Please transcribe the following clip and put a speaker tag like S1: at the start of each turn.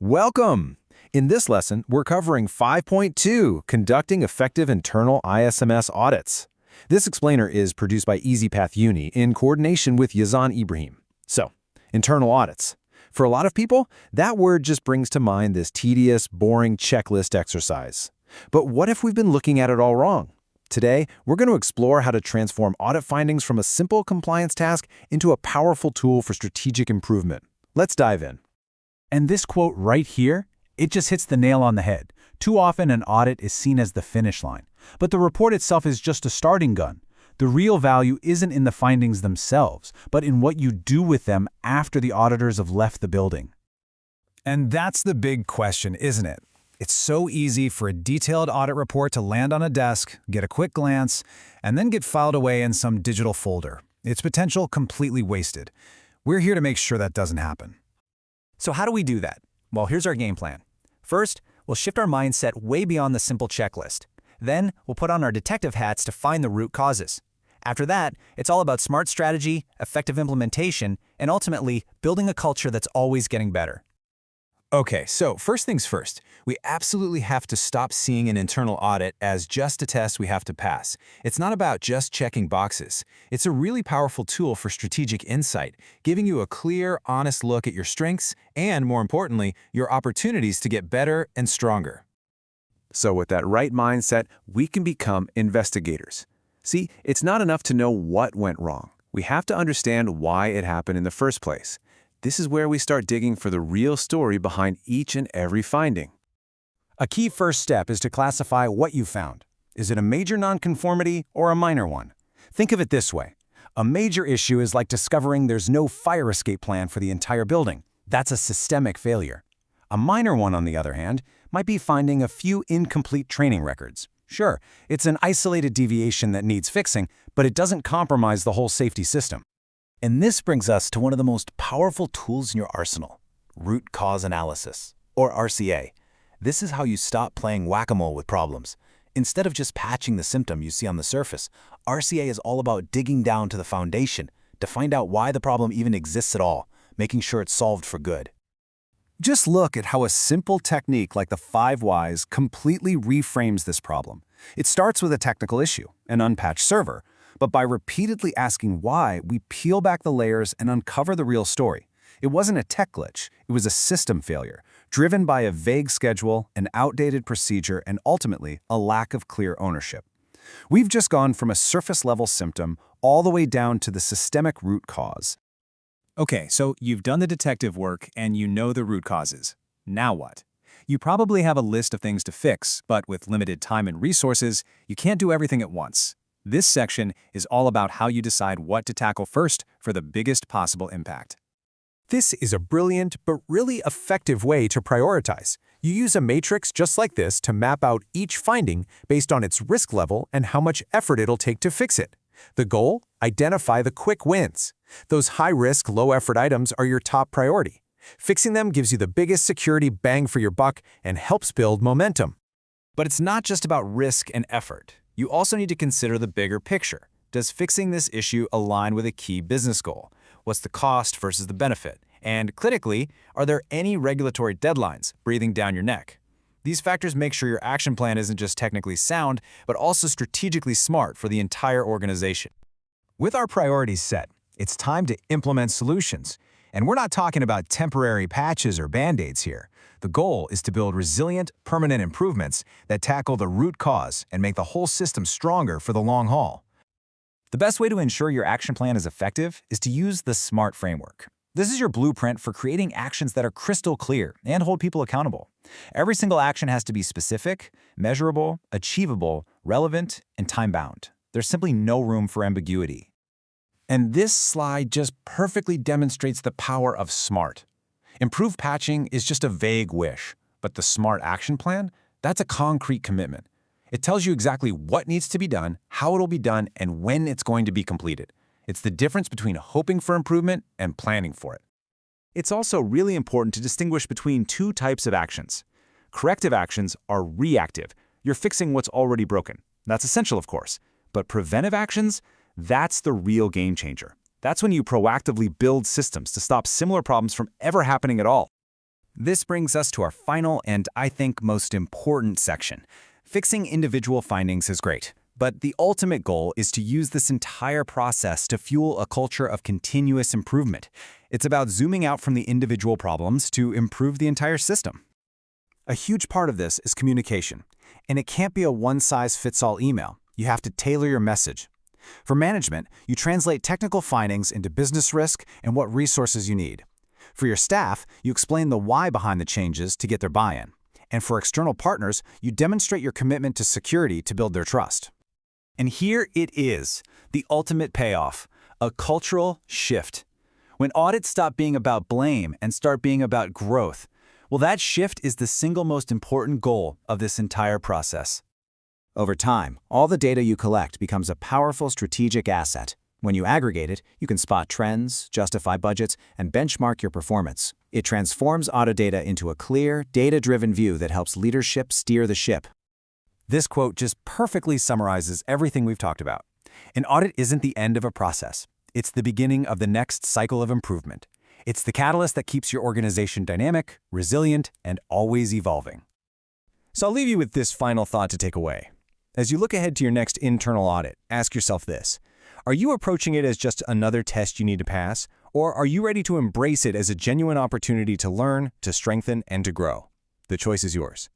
S1: Welcome! In this lesson, we're covering 5.2, Conducting Effective Internal ISMS Audits. This explainer is produced by EasyPathUni in coordination with Yazan Ibrahim. So, internal audits. For a lot of people, that word just brings to mind this tedious, boring checklist exercise. But what if we've been looking at it all wrong? Today, we're going to explore how to transform audit findings from a simple compliance task into a powerful tool for strategic improvement. Let's dive in.
S2: And this quote right here, it just hits the nail on the head. Too often an audit is seen as the finish line, but the report itself is just a starting gun. The real value isn't in the findings themselves, but in what you do with them after the auditors have left the building.
S3: And that's the big question, isn't it? It's so easy for a detailed audit report to land on a desk, get a quick glance, and then get filed away in some digital folder. Its potential completely wasted. We're here to make sure that doesn't happen.
S4: So how do we do that? Well, here's our game plan. First, we'll shift our mindset way beyond the simple checklist. Then, we'll put on our detective hats to find the root causes. After that, it's all about smart strategy, effective implementation, and ultimately, building a culture that's always getting better.
S5: Okay, so first things first, we absolutely have to stop seeing an internal audit as just a test we have to pass. It's not about just checking boxes. It's a really powerful tool for strategic insight, giving you a clear, honest look at your strengths and, more importantly, your opportunities to get better and stronger.
S1: So with that right mindset, we can become investigators. See, it's not enough to know what went wrong. We have to understand why it happened in the first place. This is where we start digging for the real story behind each and every finding.
S2: A key first step is to classify what you found. Is it a major nonconformity or a minor one? Think of it this way. A major issue is like discovering there's no fire escape plan for the entire building. That's a systemic failure. A minor one, on the other hand, might be finding a few incomplete training records. Sure, it's an isolated deviation that needs fixing, but it doesn't compromise the whole safety system. And this brings us to one of the most powerful tools in your arsenal, root cause analysis, or RCA. This is how you stop playing whack-a-mole with problems. Instead of just patching the symptom you see on the surface, RCA is all about digging down to the foundation to find out why the problem even exists at all, making sure it's solved for good.
S3: Just look at how a simple technique like the 5 whys completely reframes this problem. It starts with a technical issue, an unpatched server, but by repeatedly asking why, we peel back the layers and uncover the real story. It wasn't a tech glitch, it was a system failure, driven by a vague schedule, an outdated procedure, and ultimately, a lack of clear ownership. We've just gone from a surface-level symptom all the way down to the systemic root cause.
S6: Okay, so you've done the detective work and you know the root causes. Now what? You probably have a list of things to fix, but with limited time and resources, you can't do everything at once. This section is all about how you decide what to tackle first for the biggest possible impact.
S7: This is a brilliant but really effective way to prioritize. You use a matrix just like this to map out each finding based on its risk level and how much effort it'll take to fix it. The goal? Identify the quick wins. Those high-risk, low-effort items are your top priority. Fixing them gives you the biggest security bang for your buck and helps build momentum.
S6: But it's not just about risk and effort. You also need to consider the bigger picture. Does fixing this issue align with a key business goal? What's the cost versus the benefit? And critically, are there any regulatory deadlines breathing down your neck? These factors make sure your action plan isn't just technically sound, but also strategically smart for the entire organization.
S3: With our priorities set, it's time to implement solutions. And we're not talking about temporary patches or band-aids here. The goal is to build resilient, permanent improvements that tackle the root cause and make the whole system stronger for the long haul.
S4: The best way to ensure your action plan is effective is to use the SMART framework. This is your blueprint for creating actions that are crystal clear and hold people accountable. Every single action has to be specific, measurable, achievable, relevant, and time-bound. There's simply no room for ambiguity.
S2: And this slide just perfectly demonstrates the power of SMART. Improved patching is just a vague wish, but the SMART action plan, that's a concrete commitment. It tells you exactly what needs to be done, how it'll be done, and when it's going to be completed. It's the difference between hoping for improvement and planning for it.
S6: It's also really important to distinguish between two types of actions. Corrective actions are reactive. You're fixing what's already broken. That's essential, of course. But preventive actions, that's the real game changer. That's when you proactively build systems to stop similar problems from ever happening at all. This brings us to our final and, I think, most important section. Fixing individual findings is great, but the ultimate goal is to use this entire process to fuel a culture of continuous improvement. It's about zooming out from the individual problems to improve the entire system.
S2: A huge part of this is communication, and it can't be a one-size-fits-all email. You have to tailor your message. For management, you translate technical findings into business risk and what resources you need. For your staff, you explain the why behind the changes to get their buy-in. And for external partners, you demonstrate your commitment to security to build their trust.
S6: And here it is, the ultimate payoff, a cultural shift. When audits stop being about blame and start being about growth, well, that shift is the single most important goal of this entire process.
S2: Over time, all the data you collect becomes a powerful strategic asset. When you aggregate it, you can spot trends, justify budgets, and benchmark your performance. It transforms audit data into a clear, data-driven view that helps leadership steer the ship.
S6: This quote just perfectly summarizes everything we've talked about. An audit isn't the end of a process. It's the beginning of the next cycle of improvement. It's the catalyst that keeps your organization dynamic, resilient, and always evolving.
S2: So I'll leave you with this final thought to take away. As you look ahead to your next internal audit, ask yourself this. Are you approaching it as just another test you need to pass, or are you ready to embrace it as a genuine opportunity to learn, to strengthen, and to grow? The choice is yours.